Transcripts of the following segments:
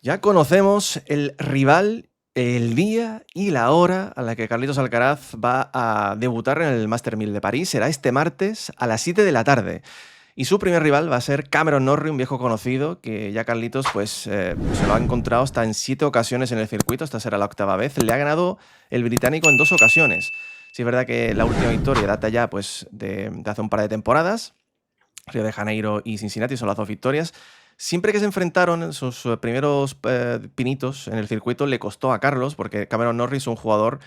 Ya conocemos el rival, el día y la hora a la que Carlitos Alcaraz va a debutar en el Master 1000 de París. Será este martes a las 7 de la tarde. Y su primer rival va a ser Cameron Norrie, un viejo conocido que ya Carlitos se lo ha encontrado hasta en 7 ocasiones en el circuito. Esta será la octava vez. Le ha ganado el británico en 2 ocasiones. Sí es verdad que la última victoria data ya de hace un par de temporadas. Río de Janeiro y Cincinnati son las 2 victorias. Siempre que se enfrentaron en sus primeros pinitos en el circuito le costó a Carlos, porque Cameron Norrie es un jugador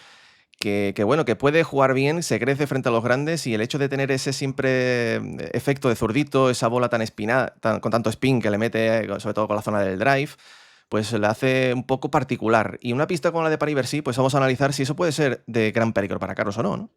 bueno, que puede jugar bien, se crece frente a los grandes, y el hecho de tener ese siempre efecto de zurdito, esa bola tan espinada, con tanto spin que le mete, sobre todo con la zona del drive, pues le hace un poco particular. Y una pista como la de París-Bercy, pues vamos a analizar si eso puede ser de gran peligro para Carlos o no, ¿no?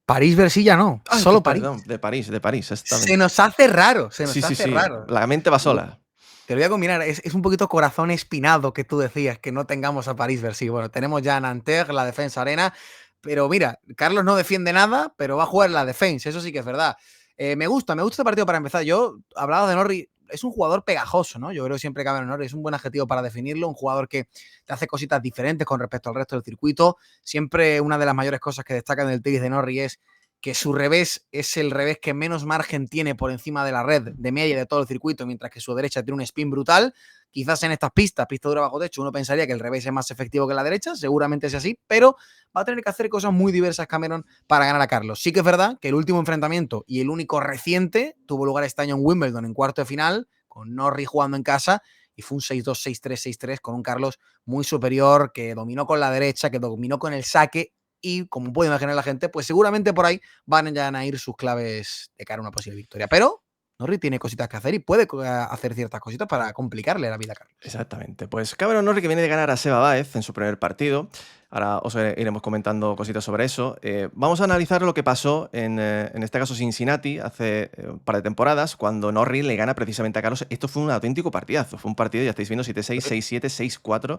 París-Bercy ya no, Ay, solo París. perdón, de París, Se exactamente. nos hace raro, se Sí, nos sí, hace sí. raro. La mente va sola. Te lo voy a combinar, es un poquito corazón espinado que tú decías que no tengamos a París-Bercy. Bueno, tenemos ya a Nanterre, la Defensa Arena, pero mira, Carlos no defiende nada, pero va a jugar la Defensa, eso sí que es verdad. Me gusta este partido para empezar. Yo hablaba de Norrie, es un jugador pegajoso, ¿no? Yo creo que siempre Cameron Norrie es un buen adjetivo para definirlo, un jugador que te hace cositas diferentes con respecto al resto del circuito. Siempre una de las mayores cosas que destacan del tenis de Norrie es que su revés es el revés que menos margen tiene por encima de la red de media de todo el circuito, mientras que su derecha tiene un spin brutal. Quizás en estas pistas, pista dura bajo techo, uno pensaría que el revés es más efectivo que la derecha, seguramente es así, pero va a tener que hacer cosas muy diversas Cameron para ganar a Carlos. Sí que es verdad que el último enfrentamiento y el único reciente tuvo lugar este año en Wimbledon en cuarto de final, con Norrie jugando en casa, y fue un 6-2, 6-3, 6-3 con un Carlos muy superior, que dominó con la derecha, que dominó con el saque, y como puede imaginar la gente, pues seguramente por ahí van ya a ir sus claves de cara a una posible victoria. Pero Norrie tiene cositas que hacer y puede hacer ciertas cositas para complicarle la vida a Carlos. Exactamente. Pues Cameron Norrie, que viene de ganar a Seba Báez en su primer partido. Ahora os iremos comentando cositas sobre eso. Vamos a analizar lo que pasó en este caso Cincinnati hace un par de temporadas, cuando Norrie le gana precisamente a Carlos. Esto fue un auténtico partidazo. Fue un partido, ya estáis viendo, 7-6, 6-7, 6-4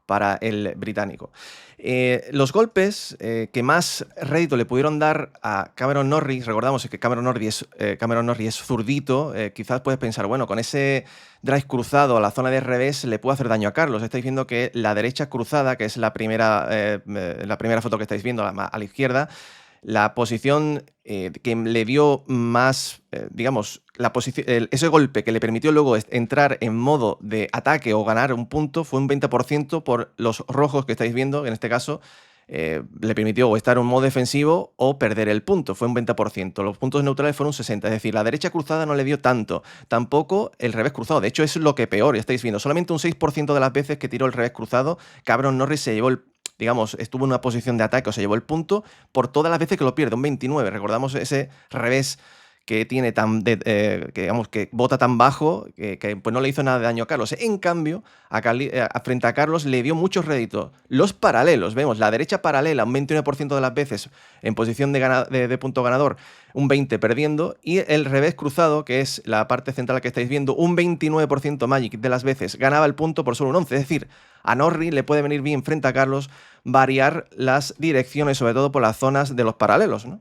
para el británico. Los golpes que más rédito le pudieron dar a Cameron Norrie, recordamos que Cameron Norrie es zurdito, quizás puedes pensar, bueno, con ese drive cruzado a la zona de revés le puede hacer daño a Carlos. Estáis viendo que la derecha cruzada, que es la primera foto que estáis viendo a la izquierda, la posición que le dio más, digamos, ese golpe que le permitió luego entrar en modo de ataque o ganar un punto fue un 20% por los rojos que estáis viendo, que en este caso le permitió o estar en un modo defensivo o perder el punto, fue un 20%. Los puntos neutrales fueron un 60%, es decir, la derecha cruzada no le dio tanto, tampoco el revés cruzado. De hecho, es lo que peor, ya estáis viendo, solamente un 6% de las veces que tiró el revés cruzado, Cameron Norrie se llevó estuvo en una posición de ataque o se llevó el punto por todas las veces que lo pierde, un 29. Recordamos ese revés que tiene que bota tan bajo que pues no le hizo nada de daño a Carlos. En cambio, frente a Carlos le dio muchos réditos. Los paralelos, vemos la derecha paralela un 29% de las veces en posición de punto ganador, un 20% perdiendo, y el revés cruzado, que es la parte central que estáis viendo, un 29% Magic de las veces ganaba el punto por solo un 11%. Es decir, a Norrie le puede venir bien frente a Carlos variar las direcciones, sobre todo por las zonas de los paralelos, ¿no?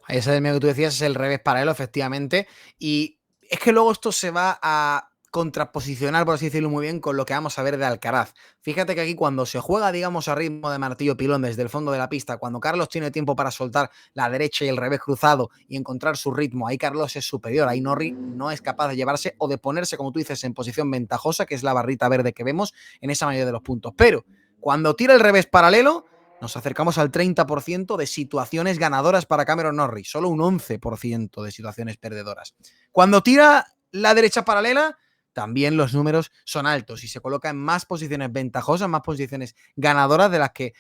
Ese del medio que tú decías es el revés paralelo, efectivamente. Y es que luego esto se va a contraposicionar, por así decirlo muy bien, con lo que vamos a ver de Alcaraz. Fíjate que aquí cuando se juega, digamos, a ritmo de martillo pilón desde el fondo de la pista, cuando Carlos tiene tiempo para soltar la derecha y el revés cruzado y encontrar su ritmo, ahí Carlos es superior, ahí Norrie no es capaz de llevarse o de ponerse, como tú dices, en posición ventajosa, que es la barrita verde que vemos en esa mayoría de los puntos. Pero cuando tira el revés paralelo, nos acercamos al 30% de situaciones ganadoras para Cameron Norrie, solo un 11% de situaciones perdedoras. Cuando tira la derecha paralela, también los números son altos y se coloca en más posiciones ventajosas, más posiciones ganadoras de las que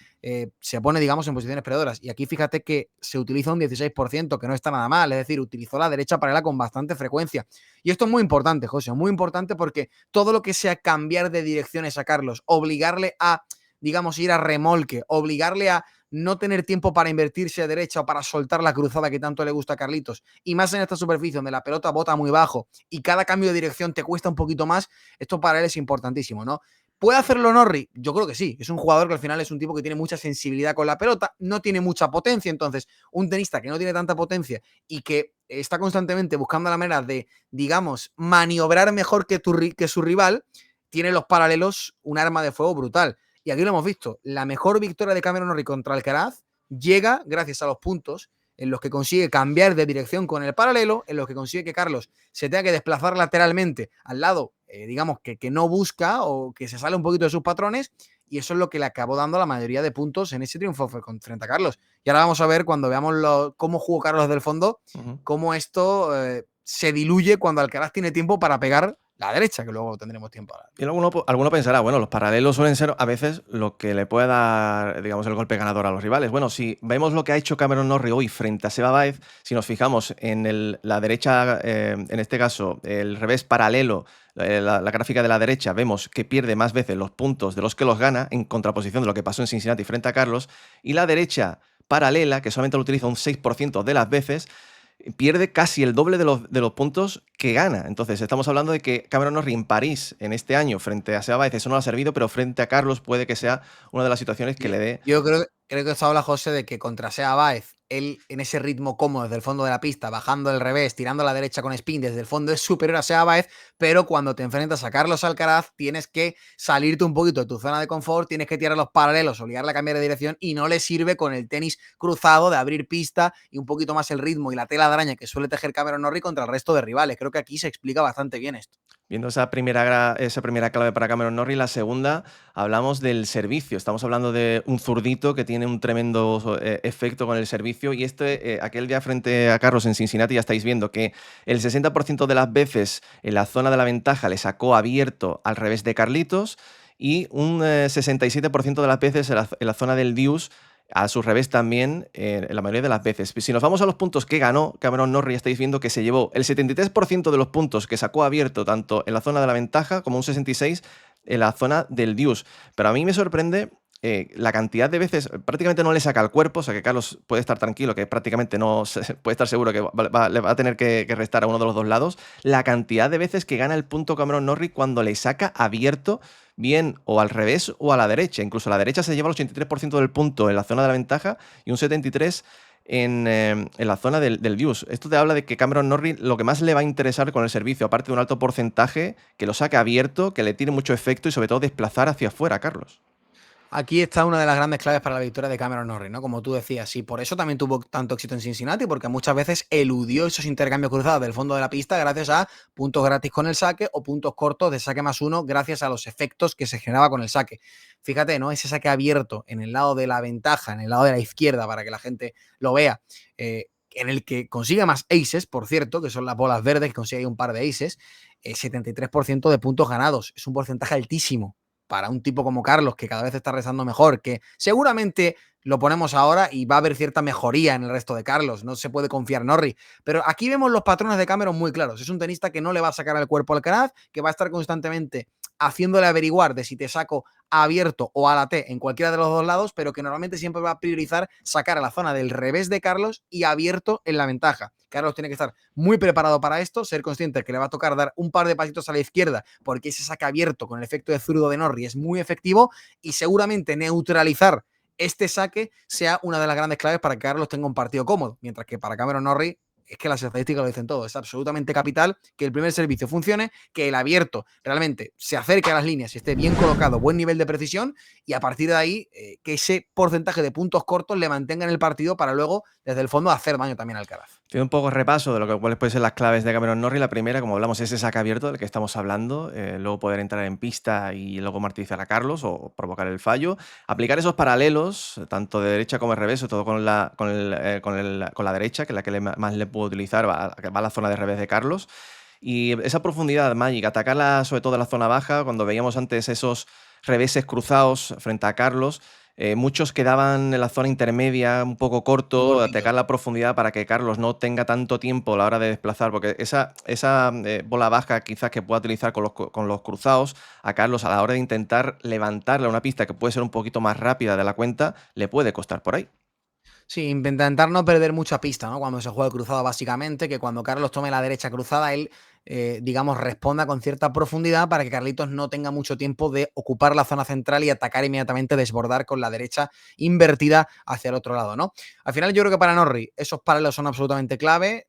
se pone, digamos, en posiciones perdedoras. Y aquí fíjate que se utiliza un 16%, que no está nada mal, es decir, utilizó la derecha paralela con bastante frecuencia. Y esto es muy importante, José, muy importante, porque todo lo que sea cambiar de direcciones a Carlos, obligarle a, digamos, ir a remolque, obligarle a no tener tiempo para invertirse a derecha o para soltar la cruzada que tanto le gusta a Carlitos, y más en esta superficie donde la pelota bota muy bajo y cada cambio de dirección te cuesta un poquito más, esto para él es importantísimo, ¿no? ¿Puede hacerlo Norrie? Yo creo que sí. Es un jugador que al final es un tipo que tiene mucha sensibilidad con la pelota, no tiene mucha potencia, entonces un tenista que no tiene tanta potencia y que está constantemente buscando la manera de, digamos, maniobrar mejor que su rival, tiene los paralelos un arma de fuego brutal. Y aquí lo hemos visto. La mejor victoria de Cameron Norrie contra Alcaraz llega gracias a los puntos en los que consigue cambiar de dirección con el paralelo, en los que consigue que Carlos se tenga que desplazar lateralmente al lado, digamos, que no busca o que se sale un poquito de sus patrones, y eso es lo que le acabó dando la mayoría de puntos en ese triunfo frente a Carlos. Y ahora vamos a ver, cuando veamos cómo jugó Carlos del fondo, cómo esto se diluye cuando Alcaraz tiene tiempo para pegar la derecha, que luego tendremos tiempo ahora. Y alguno pensará, bueno, los paralelos suelen ser a veces lo que le puede dar, digamos, el golpe ganador a los rivales. Bueno, si vemos lo que ha hecho Cameron Norrie hoy frente a Seba Báez, si nos fijamos en la derecha, en este caso, el revés paralelo, la gráfica de la derecha, vemos que pierde más veces los puntos de los que los gana, en contraposición de lo que pasó en Cincinnati frente a Carlos, y la derecha paralela, que solamente lo utiliza un 6% de las veces, pierde casi el doble de los puntos que gana. Entonces, estamos hablando de que Cameron Norrie en París, en este año, frente a Seba Báez, eso no le ha servido, pero frente a Carlos puede que sea una de las situaciones que le dé. Yo creo que esto habla, José, de que contra Seba Báez, él en ese ritmo cómodo desde el fondo de la pista, bajando el revés, tirando a la derecha con spin desde el fondo, es superior a Seba Báez, pero cuando te enfrentas a Carlos Alcaraz tienes que salirte un poquito de tu zona de confort, tienes que tirar los paralelos, obligarle a cambiar de dirección, y no le sirve con el tenis cruzado de abrir pista y un poquito más el ritmo y la tela de araña que suele tejer Cameron Norrie contra el resto de rivales. Creo que aquí se explica bastante bien esto. Viendo esa primera clave para Cameron Norrie, la segunda, hablamos del servicio. Estamos hablando de un zurdito que tiene un tremendo efecto con el servicio. Y aquel día frente a Carlos en Cincinnati, ya estáis viendo que el 60% de las veces en la zona de la ventaja le sacó abierto al revés de Carlitos, y un 67% de las veces en la zona del deuce a su revés también, en la mayoría de las veces. Si nos vamos a los puntos que ganó Cameron Norrie, estáis viendo que se llevó el 73% de los puntos que sacó abierto, tanto en la zona de la ventaja como un 66% en la zona del deuce. Pero a mí me sorprende la cantidad de veces, prácticamente no le saca al cuerpo, o sea que Carlos puede estar tranquilo, que prácticamente no puede estar seguro que le va a tener que restar a uno de los dos lados, la cantidad de veces que gana el punto Cameron Norrie cuando le saca abierto, bien o al revés o a la derecha. Incluso a la derecha se lleva el 83% del punto en la zona de la ventaja y un 73% en la zona del deuce. Esto te habla de que Cameron Norrie lo que más le va a interesar con el servicio, aparte de un alto porcentaje, que lo saque abierto, que le tire mucho efecto y sobre todo desplazar hacia afuera, Carlos. Aquí está una de las grandes claves para la victoria de Cameron Norrie, ¿no? Como tú decías, y por eso también tuvo tanto éxito en Cincinnati, porque muchas veces eludió esos intercambios cruzados del fondo de la pista gracias a puntos gratis con el saque o puntos cortos de saque +1 gracias a los efectos que se generaba con el saque. Fíjate, ¿no? Ese saque abierto en el lado de la ventaja, en el lado de la izquierda, para que la gente lo vea, en el que consigue más aces, por cierto, que son las bolas verdes, que consigue un par de aces, 73% de puntos ganados. Es un porcentaje altísimo para un tipo como Carlos, que cada vez está rezando mejor, que seguramente lo ponemos ahora y va a haber cierta mejoría en el resto de Carlos, no se puede confiar Norrie, pero aquí vemos los patrones de Cameron muy claros. Es un tenista que no le va a sacar al cuerpo al Alcaraz, que va a estar constantemente haciéndole averiguar de si te saco abierto o a la T en cualquiera de los dos lados, pero que normalmente siempre va a priorizar sacar a la zona del revés de Carlos y abierto en la ventaja. Carlos tiene que estar muy preparado para esto, ser consciente que le va a tocar dar un par de pasitos a la izquierda, porque ese saque abierto con el efecto de zurdo de Norrie es muy efectivo, y seguramente neutralizar este saque sea una de las grandes claves para que Carlos tenga un partido cómodo, mientras que para Cameron Norrie es que las estadísticas lo dicen todo. Es absolutamente capital que el primer servicio funcione, que el abierto realmente se acerque a las líneas y esté bien colocado, buen nivel de precisión, y a partir de ahí que ese porcentaje de puntos cortos le mantenga en el partido para luego desde el fondo hacer daño también al Alcaraz. Tiene un poco repaso de lo que pueden ser las claves de Cameron Norrie. La primera, como hablamos, es ese saque abierto del que estamos hablando. Luego poder entrar en pista y luego martirizar a Carlos o provocar el fallo. Aplicar esos paralelos, tanto de derecha como de revés, sobre todo con la derecha, que es la que más le puedo utilizar, va a la zona de revés de Carlos. Y esa profundidad, Magic, atacarla sobre todo en la zona baja, cuando veíamos antes esos reveses cruzados frente a Carlos, muchos quedaban en la zona intermedia, un poco corto, atacar la profundidad para que Carlos no tenga tanto tiempo a la hora de desplazar, porque esa bola baja quizás que pueda utilizar con los cruzados, a Carlos a la hora de intentar levantarle a una pista que puede ser un poquito más rápida de la cuenta, le puede costar por ahí. Sí, intentar no perder mucha pista, ¿no? Cuando se juega el cruzado, básicamente, que cuando Carlos tome la derecha cruzada, él, digamos, responda con cierta profundidad para que Carlitos no tenga mucho tiempo de ocupar la zona central y atacar inmediatamente, desbordar con la derecha invertida hacia el otro lado, ¿no? Al final, yo creo que para Norrie esos paralelos son absolutamente clave.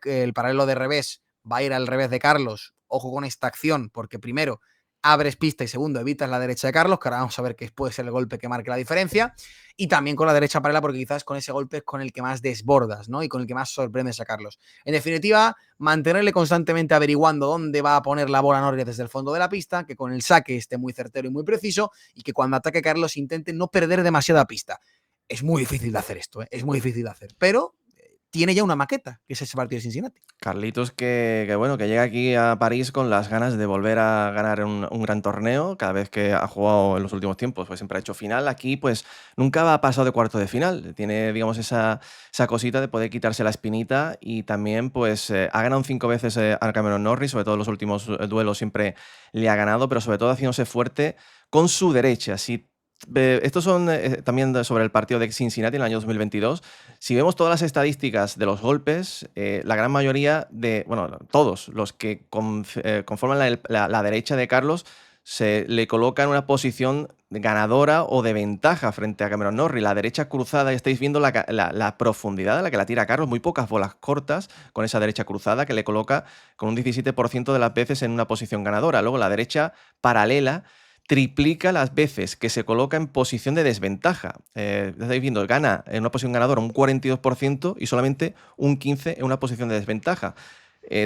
El paralelo de revés va a ir al revés de Carlos. Ojo con esta acción, porque primero abres pista y segundo, evitas la derecha de Carlos, que ahora vamos a ver que puede ser el golpe que marque la diferencia, y también con la derecha paralela, porque quizás con ese golpe es con el que más desbordas, ¿no? Y con el que más sorprendes a Carlos. En definitiva, mantenerle constantemente averiguando dónde va a poner la bola Norrie desde el fondo de la pista, que con el saque esté muy certero y muy preciso, y que cuando ataque Carlos intente no perder demasiada pista. Es muy difícil de hacer esto, ¿eh? Es muy difícil de hacer, pero tiene ya una maqueta, que es ese partido de Cincinnati. Carlitos bueno, que llega aquí a París con las ganas de volver a ganar un gran torneo. Cada vez que ha jugado en los últimos tiempos, pues siempre ha hecho final. Aquí, pues nunca ha pasado de cuarto de final. Tiene, digamos, esa cosita de poder quitarse la espinita y también, pues, ha ganado 5 veces a Cameron Norrie, sobre todo en los últimos duelos siempre le ha ganado, pero sobre todo haciéndose fuerte con su derecha. Estos son también sobre el partido de Cincinnati en el año 2022. Si vemos todas las estadísticas de los golpes, la gran mayoría bueno, todos los que conforman la derecha de Carlos se le coloca en una posición ganadora o de ventaja frente a Cameron Norrie. La derecha cruzada, y estáis viendo la profundidad a la que la tira Carlos, muy pocas bolas cortas con esa derecha cruzada que le coloca con un 17% de las veces en una posición ganadora. Luego la derecha paralela triplica las veces que se coloca en posición de desventaja. Estáis viendo, gana en una posición ganadora un 42% y solamente un 15% en una posición de desventaja.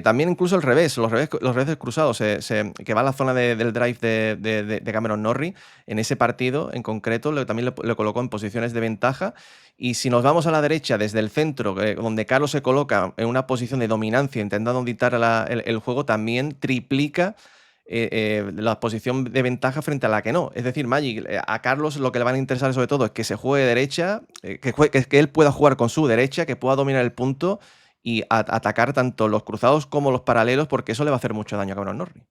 También incluso el revés, los reveses cruzados, que va a la zona del drive de Cameron Norrie, en ese partido en concreto también le colocó en posiciones de ventaja. Y si nos vamos a la derecha, desde el centro, donde Carlos se coloca en una posición de dominancia, intentando dictar el juego, también triplica la posición de ventaja frente a la que no. Es decir, Magic, a Carlos lo que le van a interesar sobre todo es que se juegue derecha, que él pueda jugar con su derecha, que pueda dominar el punto y atacar tanto los cruzados como los paralelos, porque eso le va a hacer mucho daño a Cameron Norrie.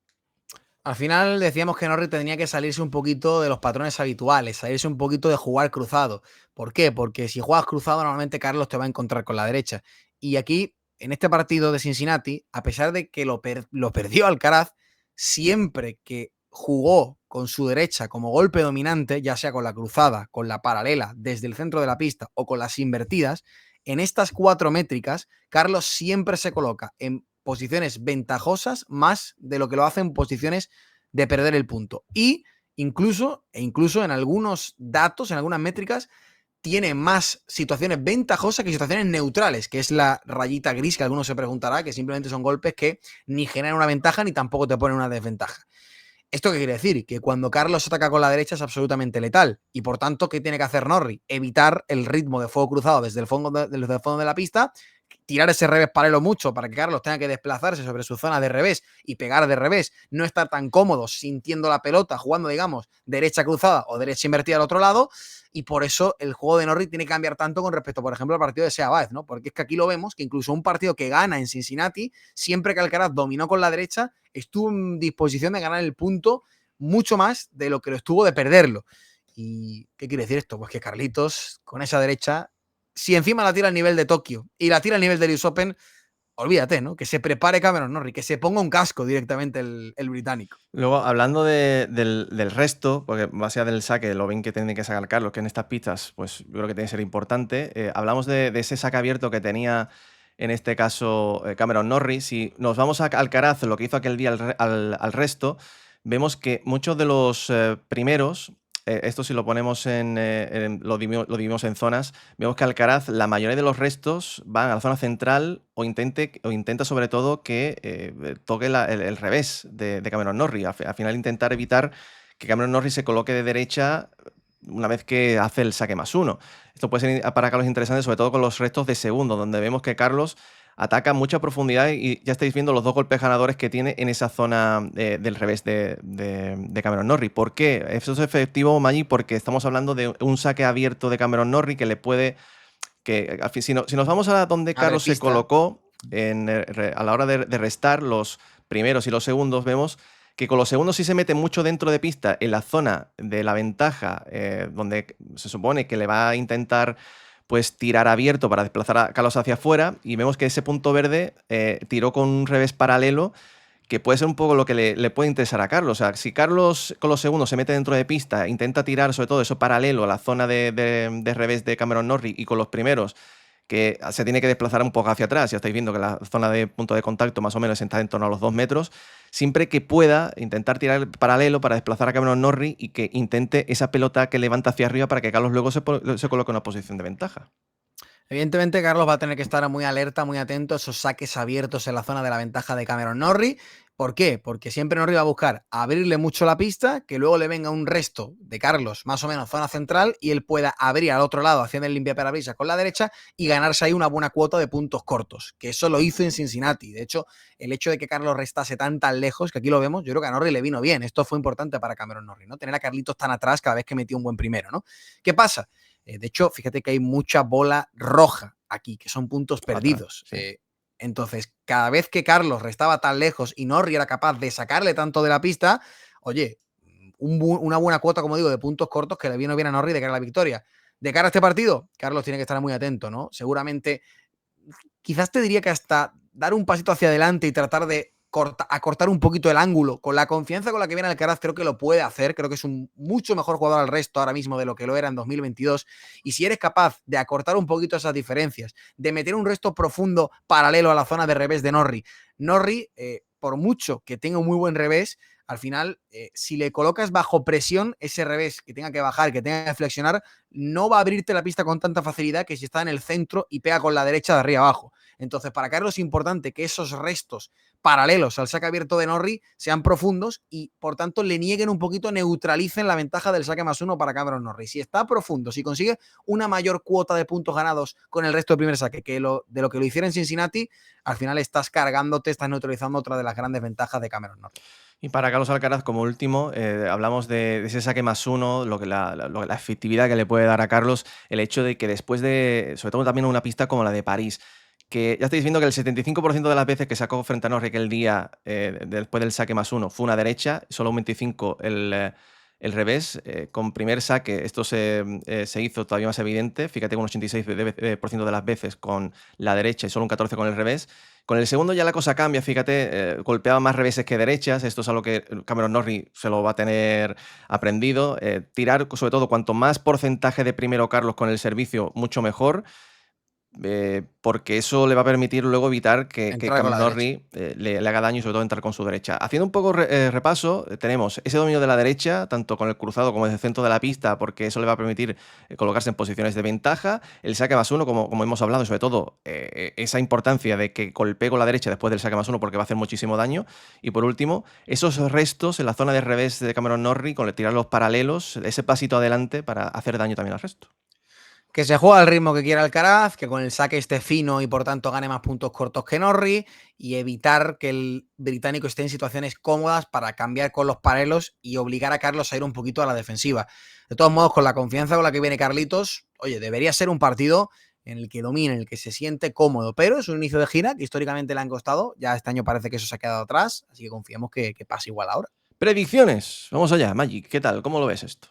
Al final decíamos que Norrie tendría que salirse un poquito de los patrones habituales, salirse un poquito de jugar cruzado. ¿Por qué? Porque si juegas cruzado, normalmente Carlos te va a encontrar con la derecha. Y aquí, en este partido de Cincinnati, a pesar de que lo perdió Alcaraz, siempre que jugó con su derecha como golpe dominante, ya sea con la cruzada, con la paralela, desde el centro de la pista o con las invertidas, en estas 4 métricas, Carlos siempre se coloca en posiciones ventajosas más de lo que lo hace en posiciones de perder el punto. Y incluso en algunos datos, en algunas métricas, tiene más situaciones ventajosas que situaciones neutrales, que es la rayita gris que alguno se preguntará, que simplemente son golpes que ni generan una ventaja ni tampoco te ponen una desventaja. ¿Esto qué quiere decir? Que cuando Carlos ataca con la derecha es absolutamente letal. Y por tanto, ¿qué tiene que hacer Norrie? Evitar el ritmo de fuego cruzado desde el fondo de la pista, tirar ese revés paralelo mucho para que Carlos tenga que desplazarse sobre su zona de revés y pegar de revés, no estar tan cómodo sintiendo la pelota, jugando, digamos, derecha cruzada o derecha invertida al otro lado. Y por eso el juego de Norrie tiene que cambiar tanto con respecto, por ejemplo, al partido de Sea Báez, ¿no? Porque es que aquí lo vemos que incluso un partido que gana en Cincinnati, siempre que Alcaraz dominó con la derecha, estuvo en disposición de ganar el punto mucho más de lo que lo estuvo de perderlo. ¿Y qué quiere decir esto? Pues que Carlitos, con esa derecha, si encima la tira al nivel de Tokio y la tira al nivel del US Open, olvídate, ¿no? Que se prepare Cameron Norrie, que se ponga un casco directamente el británico. Luego, hablando del resto, porque más allá del saque, lo bien que tiene que sacar Carlos, que en estas pistas, pues yo creo que tiene que ser importante. Hablamos de ese saque abierto que tenía, en este caso, Cameron Norrie. Si nos vamos a Alcaraz, lo que hizo aquel día al resto, vemos que muchos de los primeros, esto si lo ponemos lo dividimos en zonas, vemos que Alcaraz, la mayoría de los restos van a la zona central o intenta sobre todo que toque el revés de Cameron Norrie. Al final intentar evitar que Cameron Norrie se coloque de derecha una vez que hace el saque +1. Esto puede ser para Carlos interesante, sobre todo con los restos de segundo, donde vemos que Carlos ataca mucha profundidad y ya estáis viendo los 2 golpes ganadores que tiene en esa zona del revés de Cameron Norrie. ¿Por qué? Eso es efectivo, Maggi, porque estamos hablando de un saque abierto de Cameron Norrie que le puede... si nos vamos a donde Carlos se colocó a la hora de restar los primeros y los segundos, vemos que con los segundos sí se mete mucho dentro de pista en la zona de la ventaja, donde se supone que le va a intentar pues tirar abierto para desplazar a Carlos hacia afuera, y vemos que ese punto verde tiró con un revés paralelo, que puede ser un poco lo que le puede interesar a Carlos. O sea, si Carlos con los segundos se mete dentro de pista, intenta tirar sobre todo eso paralelo a la zona de revés de Cameron Norrie, y con los primeros que se tiene que desplazar un poco hacia atrás, ya estáis viendo que la zona de punto de contacto más o menos está en torno a los 2 metros. siempre que pueda intentar tirar paralelo para desplazar a Cameron Norrie y que intente esa pelota que levanta hacia arriba para que Carlos luego se coloque en una posición de ventaja. Evidentemente, Carlos va a tener que estar muy alerta, muy atento a esos saques abiertos en la zona de la ventaja de Cameron Norrie. ¿Por qué? Porque siempre Norrie va a buscar abrirle mucho la pista, que luego le venga un resto de Carlos, más o menos zona central, y él pueda abrir al otro lado, haciendo el limpiaparabrisas con la derecha y ganarse ahí una buena cuota de puntos cortos, que eso lo hizo en Cincinnati. De hecho, el hecho de que Carlos restase tan lejos, que aquí lo vemos, yo creo que a Norrie le vino bien. Esto fue importante para Cameron Norrie, ¿no? Tener a Carlitos tan atrás cada vez que metió un buen primero, ¿no? ¿Qué pasa? De hecho, fíjate que hay mucha bola roja aquí, que son puntos perdidos. Sí. Entonces, cada vez que Carlos restaba tan lejos y Norrie era capaz de sacarle tanto de la pista, oye, una buena cuota, como digo, de puntos cortos que le vino bien a Norrie de cara a la victoria. De cara a este partido, Carlos tiene que estar muy atento, ¿no? Seguramente, quizás te diría que hasta dar un pasito hacia adelante y tratar de acortar un poquito el ángulo. Con la confianza con la que viene Alcaraz, creo que lo puede hacer. Creo que es un mucho mejor jugador al resto ahora mismo de lo que lo era en 2022. Y si eres capaz de acortar un poquito esas diferencias, de meter un resto profundo paralelo a la zona de revés de Norrie, por mucho que tenga un muy buen revés, al final, si le colocas bajo presión ese revés que tenga que bajar, que tenga que flexionar, no va a abrirte la pista con tanta facilidad que si está en el centro y pega con la derecha de arriba abajo. Entonces, para Carlos es importante que esos restos paralelos al saque abierto de Norrie sean profundos y, por tanto, le nieguen un poquito, neutralicen la ventaja del saque +1 para Cameron Norrie. Si está profundo, si consigue una mayor cuota de puntos ganados con el resto del primer saque de lo que lo hiciera en Cincinnati, al final estás cargándote, estás neutralizando otra de las grandes ventajas de Cameron Norrie. Y para Carlos Alcaraz, como último, hablamos de ese saque +1, la efectividad que le puede dar a Carlos, el hecho de que después de, sobre todo también una pista como la de París, que ya estáis viendo que el 75% de las veces que sacó frente a Norrie aquel día, después del saque +1, fue una derecha, solo un 25% el revés. Con primer saque esto se hizo todavía más evidente, fíjate, un 86% de las veces con la derecha y solo un 14% con el revés. Con el segundo ya la cosa cambia, fíjate, golpeaba más reveses que derechas, esto es algo que Cameron Norrie se lo va a tener aprendido. Tirar, sobre todo, cuanto más porcentaje de primero Carlos con el servicio, mucho mejor. Porque eso le va a permitir luego evitar que Cameron Norrie le haga daño y sobre todo entrar con su derecha. Haciendo un poco repaso, tenemos ese dominio de la derecha, tanto con el cruzado como desde el centro de la pista, porque eso le va a permitir colocarse en posiciones de ventaja. El saque +1, como hemos hablado, y sobre todo esa importancia de que golpee con la derecha después del saque +1 porque va a hacer muchísimo daño. Y por último, esos restos en la zona de revés de Cameron Norrie, con tirar los paralelos, ese pasito adelante para hacer daño también al resto. Que se juega al ritmo que quiera Alcaraz, que con el saque esté fino y por tanto gane más puntos cortos que Norrie, y evitar que el británico esté en situaciones cómodas para cambiar con los paralelos y obligar a Carlos a ir un poquito a la defensiva. De todos modos, con la confianza con la que viene Carlitos, oye, debería ser un partido en el que domine, en el que se siente cómodo, pero es un inicio de gira que históricamente le han costado. Ya este año parece que eso se ha quedado atrás, así que confiemos que pase igual ahora. Predicciones. Vamos allá, Magic. ¿Qué tal? ¿Cómo lo ves esto?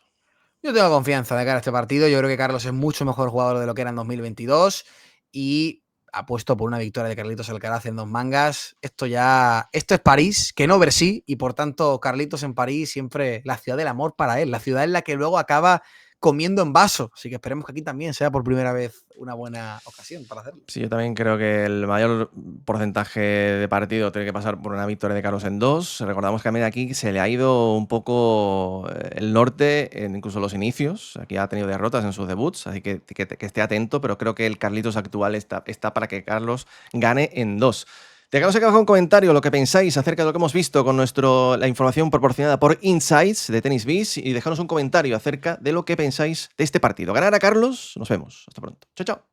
Yo tengo confianza de cara a este partido. Yo creo que Carlos es mucho mejor jugador de lo que era en 2022 y apuesto por una victoria de Carlitos Alcaraz en 2 mangas. Esto es París, que no Bercy, y por tanto Carlitos en París siempre la ciudad del amor para él, la ciudad en la que luego acaba comiendo en vaso. Así que esperemos que aquí también sea por primera vez una buena ocasión para hacerlo. Sí, yo también creo que el mayor porcentaje de partido tiene que pasar por una victoria de Carlos en 2. Recordamos que también aquí se le ha ido un poco el norte, incluso los inicios. Aquí ha tenido derrotas en sus debuts, así que esté atento, pero creo que el Carlitos actual está para que Carlos gane en 2. Dejaros aquí abajo un comentario lo que pensáis acerca de lo que hemos visto con la información proporcionada por Insights de Tennis Biz, y dejaros un comentario acerca de lo que pensáis de este partido. ¿Ganará Carlos? Nos vemos. Hasta pronto. Chao, chao.